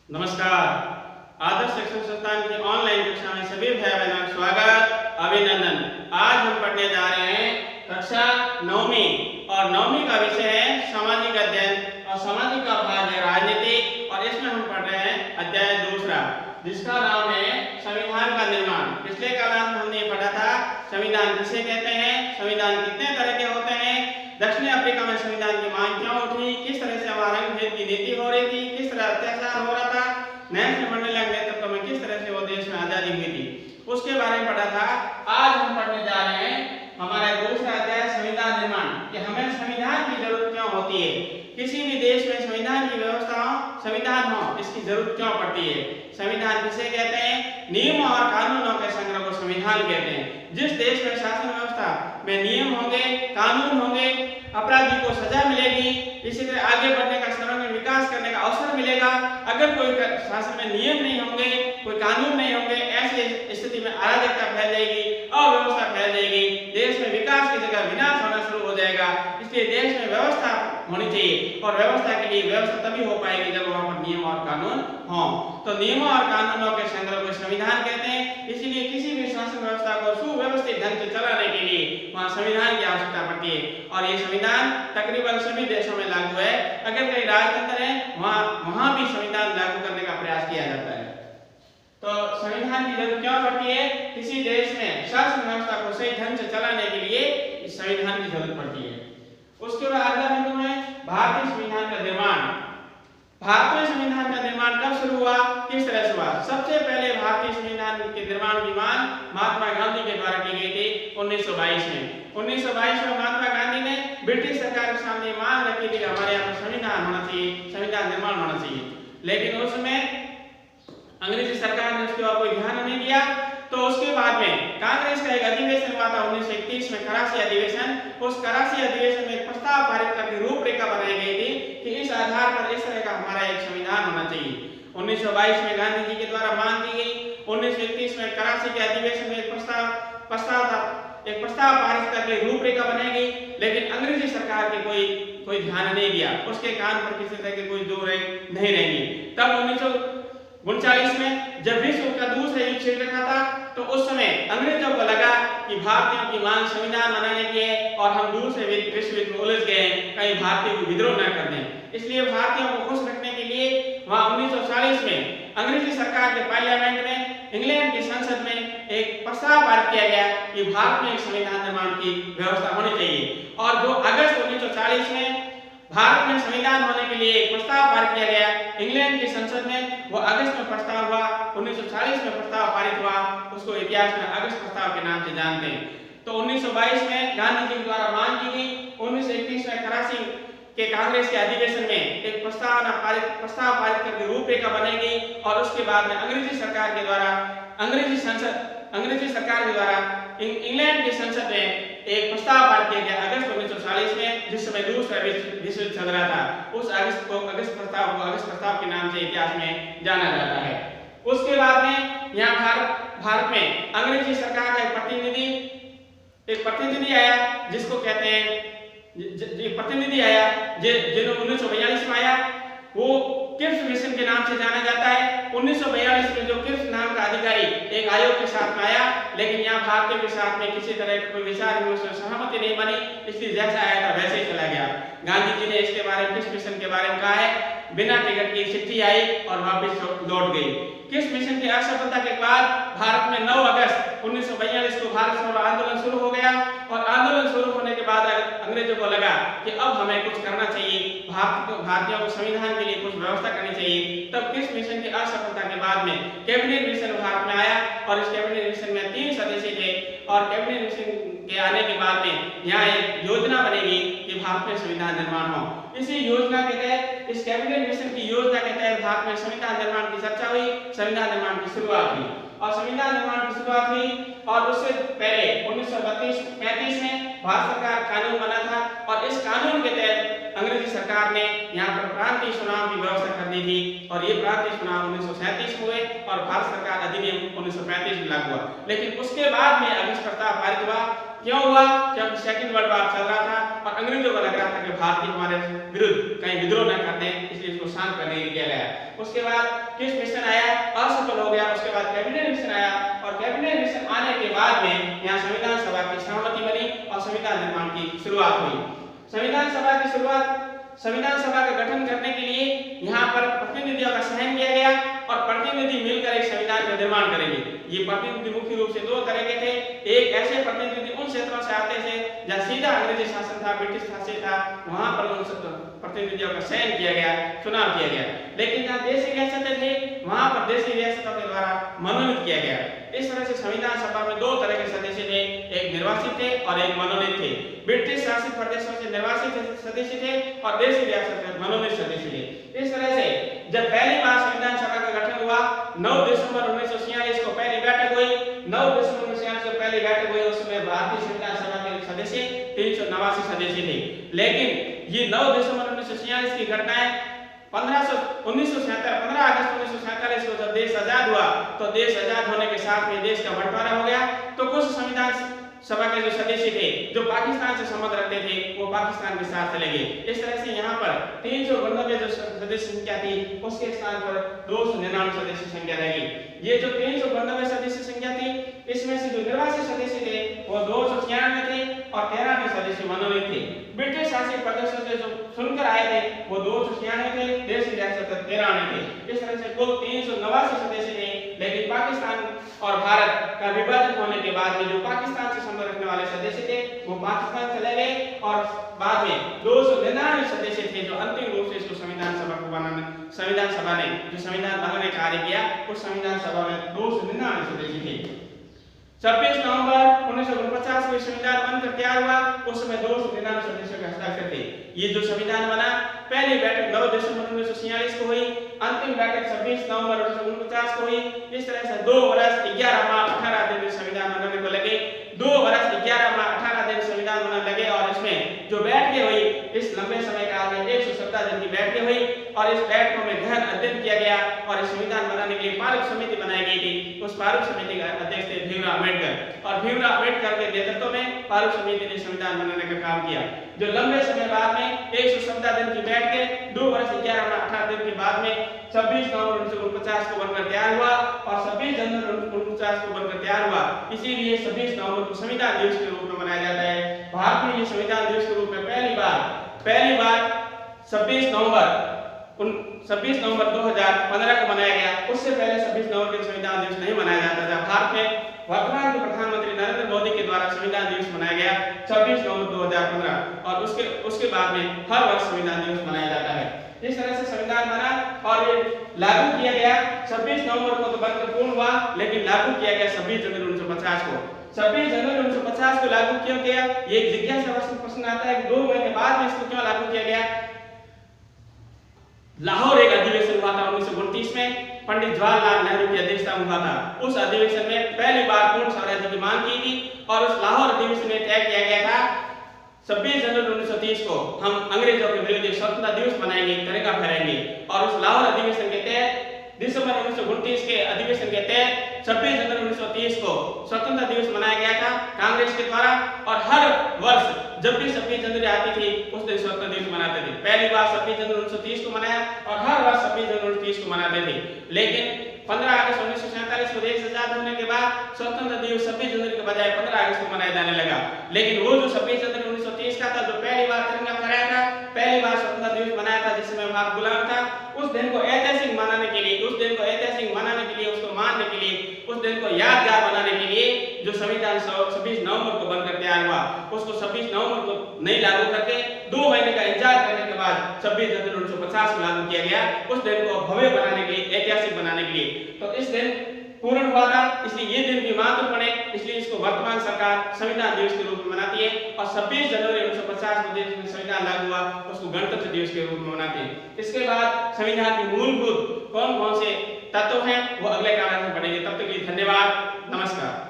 नमस्कार। आदर्श शिक्षण संस्थान की ऑनलाइन कक्षा में सभी भाई बहनों का स्वागत, अभिनंदन। आज हम पढ़ने जा रहे हैं कक्षा 9वीं और 9वीं का विषय है सामाजिक अध्ययन और सामाजिक का भाग है राजनीति। और इसमें हम पढ़ रहे हैं अध्याय दूसरा, जिसका नाम है संविधान का निर्माण। पिछले क्लास में हमने पढ़ा था संविधान किसे कहते हैं, संविधान कितने तरह के होते हैं, दक्षिण अफ्रीका में संविधान की मांग क्यों उठी, किस तरह से वहां रंग भेद की नीति हो रही थी, किस तरह अत्याचार हो रहा था, नेल्सन मंडेला के नेतृत्व में किस तरह से वो देश में आजादी हुई थी, उसके बारे में पढ़ा था। आज हम पढ़ने जा रहे हैं हमारा दूसरा अध्याय संविधान निर्माण, कि हमें संविधान की जरूरत क्यों होती है, किसी भी देश में संविधान की व्यवस्था हो, संविधान हो, इसकी जरूरत क्यों पड़ती है। संविधान किसे कहते हैं, नियम और कानूनों के संग्रह को संविधान कहते हैं। जिस देश में शासन व्यवस्था में नियम होंगे, कानून होंगे, अपराधी को सजा मिलेगी, इसी तरह आगे बढ़ने का सर्वांगीण विकास करने का अवसर मिलेगा। अगर कोई शासन में नियम नहीं होंगे, कोई कानून नहीं होंगे, ऐसी स्थिति में अराजकता फैल जाएगी, अव्यवस्था फैल जाएगी, देश में विकास की जगह विनाश होना शुरू हो जाएगा। इसलिए देश में व्यवस्था होनी चाहिए, और व्यवस्था के लिए व्यवस्था तभी हो पाएगी जब वहां पर नियम और कानून हो। तो नियमों और कानूनों के संग्रह को संविधान कहते हैं। इसीलिए किसी भी शासन व्यवस्था को सुव्यवस्थित ढंग से चलाने के लिए वहां संविधान की आवश्यकता पड़ती है। और ये संविधान तकरीबन सभी देशों में लागू है। अगर कई राजतंत्र है वहां भी संविधान लागू करने का प्रयास किया जाता है। तो संविधान की जरूरत क्यों पड़ती है, किसी देश में शासन व्यवस्था को सही ढंग से चलाने के लिए इस संविधान की जरूरत पड़ती है। उसके बाद अगला बिंदु है भारतीय संविधान का निर्माण। भारतीय संविधान का निर्माण कब शुरू हुआ, किस तरह से हुआ। सबसे पहले भारतीय संविधान के निर्माण की मांग महात्मा गांधी के द्वारा की गई थी 1922 में। 1922 में महात्मा गांधी ने ब्रिटिश सरकार के सामने मांग रखी थी कि हमारे यहाँ पर संविधान होना चाहिए, संविधान निर्माण होना चाहिए। लेकिन उस समय अंग्रेजी सरकार ने उसके ऊपर कोई ध्यान नहीं दिया। तो उसके बाद में कांग्रेस का एक अधिवेशन हुआ था 1931 में, कराची अधिवेशन। उस कराची अधिवेशन में एक प्रस्ताव पारित करके रूपरेखा बनाई गई थी कि इस आधार पर इस तरह का हमारा एक संविधान होना चाहिए। 1922 में गांधी जी के द्वारा मांग की गई। 1931 में कराची के अधिवेशन में एक प्रस्ताव पारित करके रूपरेखा बनाई गई। लेकिन अंग्रेजी सरकार के कोई ध्यान नहीं दिया, उसके कान पर किसी तरह के कोई जोर नहीं रहेंगे। तब 1939 में जब विश्व का दूसरा युद्ध छिड़ रखा था, तो उस समय अंग्रेजों को लगा कि भारतीयों की मांग संविधान बनाने की है और हम दूसरे विश्व युद्ध में उलझ गए हैं, कहीं भारतीयों को विद्रोह न कर दें। इसलिए भारतीयों को खुश रखने के लिए वहां 1940 में अंग्रेजी सरकार के पार्लियामेंट में, इंग्लैंड की संसद में एक प्रस्ताव पारित किया गया कि भारत में एक संविधान निर्माण की व्यवस्था होनी चाहिए। और जो अगस्त 1940 में भारत में संविधान होने के लिए एक प्रस्ताव पारित किया गया इंग्लैंड की संसद में, वो अगस्त में प्रस्ताव हुआ, 1940 में प्रस्ताव पारित हुआ, उसको इतिहास में अगस्त प्रस्ताव के नाम से जानते हैं। तो 1922 में गांधी जी के द्वारा मांग की गई। 1931 में कराची के कांग्रेस के अधिवेशन में एक प्रस्ताव पारित करके रूपरेखा बनाई गई। और उसके बाद में अंग्रेजी सरकार के द्वारा इंग्लैंड की संसद में एक प्रस्ताव पारित किया गया अगस्त 1940 में, जिस समय दूसरा विश्व युद्ध चल रहा था। उस अगस्त प्रस्ताव के नाम से इतिहास में जाना जाता है। उसके बाद में यहाँ भारत में अंग्रेजी सरकार का एक प्रतिनिधि आया, जिसको कहते हैं प्रतिनिधि आया जिन्होंने 1942 में आया, वो किर्स मिशन के नाम से जाना जाता है। 1942 में जो किर्स नाम का अधिकारी एक आयोग के साथ में आया, लेकिन यहाँ भारतीयों के साथ में किसी तरह का कोई विचार विमर्श सहमति नहीं बनी, इसलिए जैसा आया था वैसे ही चला गया। गांधी जी ने इसके बारे में, किर्स मिशन के बारे में कहा है, बिना टिकट की चिट्ठी आई और वापस लौट गई। किर्स मिशन की असफलता के बाद भारत में 9 अगस्त 1942 को भारत छोड़ो आंदोलन शुरू हो गया। और आंदोलन शुरू होने के बाद अंग्रेजों को लगा कि अब हमें कुछ करना चाहिए, भारतीयों को संविधान के लिए कुछ व्यवस्था करनी चाहिए। तब किर्स मिशन की असफलता के बाद में कैबिनेट मिशन भारत में आया, और इस कैबिनेट मिशन में 3 सदस्य थे। और कैबिनेट मिशन के आने के बाद में यहाँ एक योजना बनेगी कि भारत में संविधान निर्माण हो। इसी योजना के तहत, इस कैबिनेट मिशन की योजना के तहत भारत में संविधान निर्माण की चर्चा हुई, संविधान निर्माण की शुरुआत हुई। और संविधान निर्माण की शुरुआत हुई, और उससे पहले 1935 में भारत सरकार कानून बना था। और इस कानून के तहत अंग्रेजी सरकार ने यहाँ पर प्रांतीय चुनाव की व्यवस्था कर दी थी। और ये प्रांतीय चुनाव 1937 हुए, और भारत सरकार अधिनियम 1935 में लागू हुआ। लेकिन उसके बाद में अगस्त प्रस्ताव पारित हुआ। क्यों हुआ, जब सेकंड वर्ल्ड वॉर चल रहा था और अंग्रेजों को लग रहा था कि भारतीय हमारे विरुद्ध कहीं विद्रोह न कर दें, इसलिए इसको शांत करने के लिए किया गया। उसके बाद किस मिशन आया, असफल हो गया। उसके बाद कैबिनेट मिशन आया और कैबिनेट मिशन आने के बाद में यहाँ संविधान सभा की सहमति बनी और संविधान निर्माण की शुरुआत हुई। संविधान सभा की शुरुआत, संविधान सभा का गठन करने के लिए यहाँ पर प्रतिनिधियों का चयन किया गया और प्रतिनिधि मिलकर एक संविधान का निर्माण करेंगे। ये प्रतिनिधि मुख्य रूप से दो तरह के थे। एक ऐसे प्रतिनिधि उन क्षेत्रों से आते थे जहाँ सीधा अंग्रेजी शासन था, ब्रिटिश शासन था, वहां पर उन प्रतिनिधियों का चयन किया गया, चुनाव किया गया। लेकिन जहाँ देशी रियासतें थे वहां पर देशी रियासतों के द्वारा मनोनीत किया गया। इस तरह से संविधान सभा में दो तरह के सदस्य थे, एक निर्वाचित थे और एक मनोनीत थे। ब्रिटिश शासित प्रदेशों से निर्वाचित सदस्य थे और देशी रियासत से मनोनीत सदस्य थे। इस तरह से जब पहली बार संविधान सभा का गठन हुआ 9 दिसंबर 1946 को पहली बैठक हुई। 9 दिसंबर 1946 को पहली बैठक हुई। उस समय भारतीय संविधान सभा के सदस्य 389 सदस्य थे। लेकिन ये 9 दिसंबर 1946 की घटनाएं 15 अगस्त 1947 को जब देश आजाद हुआ तो देश आजाद होने के साथ में देश का बंटवारा हो गया। तो कुछ संविधान सभा के जो सदस्य थे जो पाकिस्तान से संबंध रखते थे वो पाकिस्तान के साथ चले गए। इस तरह से यहाँ पर 392 जो सदस्य संख्या थी उसके स्थान पर 299 सदस्य संख्या रहेगी। ये जो 392 सदस्य संख्या थी इसमें से जो निर्वाचित सदस्य थे वो 296 थे और 93 सदस्य मनोनीत थे। ब्रिटिश शासित प्रदेशों से जो सुनकर आए थे वो 296 थे, देशी रियासत 93 थे। इस तरह से कुल 389 सदस्य थे। लेकिन पाकिस्तान और भारत का विभाजन होने के बाद में जो पाकिस्तान से संबंध रखने वाले सदस्य थे वो पाकिस्तान चले गए और बाद में 299 सदस्य थे जो अंतिम रूप से इसको संविधान सभा को बनाने, संविधान सभा ने जो संविधान बनाने का कार्य किया उस संविधान सभा में 299 सदस्य थे। 26 नवंबर 1949 को संविधान बनकर तैयार हुआ। उस समय 299 सदस्यों के हस्ताक्षर थे। ये जो संविधान बना पहली बैठक 9 दिसंबर 1946 को हुई, अंतिम बैठक 26 नवंबर 1949 को हुई। इस तरह से 2 वर्ष 11 माह 18 दिन में संविधान बनाने को लगे। 2 वर्ष 11 माह 18 दिन संविधान बनाने लगे और इसमें जो बैठकें हुई इस लंबे समय काल में 117 दिन की बैठकें हुई और इस बैठकों में गहन अध्ययन किया गया और इस संविधान बनाने के लिए पारुक समिति बनाई गई थी। उस पारुक समिति का अध्यक्ष थे भीमराव अम्बेडकर और भीमराव अम्बेडकर के नेतृत्व में पारुक समिति ने संविधान बनाने का काम किया। जो लंबे समय बाद में 117 दिन की बैठकें 2 वर्ष 11 माह 18 दिन के बाद में 26 नवंबर 1949 को बनकर तैयार हुआ और 26 जनवरी 1949 को बनकर तैयार हुआ। इसीलिए 26 नवंबर को संविधान दिवस के रूप में मनाया जाता है। भारत में ये संविधान दिवस के रूप में पहली बार 26 नवंबर 2015 को मनाया गया। उससे पहले 26 नवंबर के संविधान दिवस नहीं मनाया जाता था। भारत में वर्तमान के प्रधानमंत्री नरेंद्र मोदी के द्वारा संविधान दिवस मनाया गया 26 नवंबर 2015 और उसके बाद में हर वर्ष संविधान दिवस मनाया जाता है। इस तरह से संविधान बना और ये लागू किया गया 26 नवंबर को तो बनकर पूर्ण हुआ लेकिन लागू किया गया 26 जनवरी 1950 को। 26 जनवरी 1950 को लागू क्यों किया? ये एक जिज्ञासा प्रश्न आता है कि 2 महीने बाद में इसको क्यों लागू किया गया? लाहौर एक अधिवेशन हुआ था 1929 में, पंडित जवाहरलाल नेहरू की अध्यक्षता में हुआ था। उस अधिवेशन में पहली बार पूर्ण स्वराज्य की मांग की थी और उस लाहौर अधिवेशन में तय किया गया था 26 जनवरी 1930 को हम अंग्रेजों के विरुद्ध स्वतंत्रता दिवस मनाएंगे, तिरंगा फहराएंगे। और उस लाहौर अधिवेशन के तहत दिसंबर 1929 के अधिवेशन के तहत 26 जनवरी 1930 को स्वतंत्रता दिवस मनाया गया था कांग्रेस के द्वारा और हर वर्ष जब भी 26 जनवरी आती थी उस दिन स्वतंत्रता दिवस मनाते थे। पहली बार 26 जनवरी 1930 को मनाया और हर वर्ष 26 जनवरी 1930 को मनाते थे। लेकिन 15 अगस्त 1947 को देश आजाद होने के बाद स्वतंत्रता दिवस 26 जनवरी के बजाय 15 अगस्त को मनाया जाने लगा। लेकिन वो जो 26 जनवरी 1930 का था जो पहली बार तिरंगा फहराया था, पहली बार स्वतंत्रता दिवस मनाया था जिसमें भारत गुलाम था, उस दिन को ऐतिहासिक मनाने के लिए, उस दिन को ऐतिहासिक मनाने के लिए, उसको मानने के लिए, उस दिन को यादगार बनाने के लिए जो संविधान 26 नवंबर को बनकर तैयार हुआ उसको 26 नवंबर को नहीं लागू करके 2 महीने का इंतजार करने के बाद 26 जनवरी 1950 को लागू किया गया। उस दिन को भव्य बनाने के लिए, ऐतिहासिक बनाने के लिए। तो इस दिन पूर्ण हुआ था, इसलिए ये दिन भी महत्वपूर्ण है, इसलिए इसको वर्तमान सरकार संविधान दिवस के रूप में मनाती है। और 26 जनवरी 1950 को देश में संविधान लागू हुआ उसको गणतंत्र दिवस के रूप में मनाते हैं। इसके बाद संविधान के मूलभूत कौन कौन से तत्व हैं वो अगले क्लास में पढ़ेंगे। तब तक के लिए धन्यवाद, नमस्कार।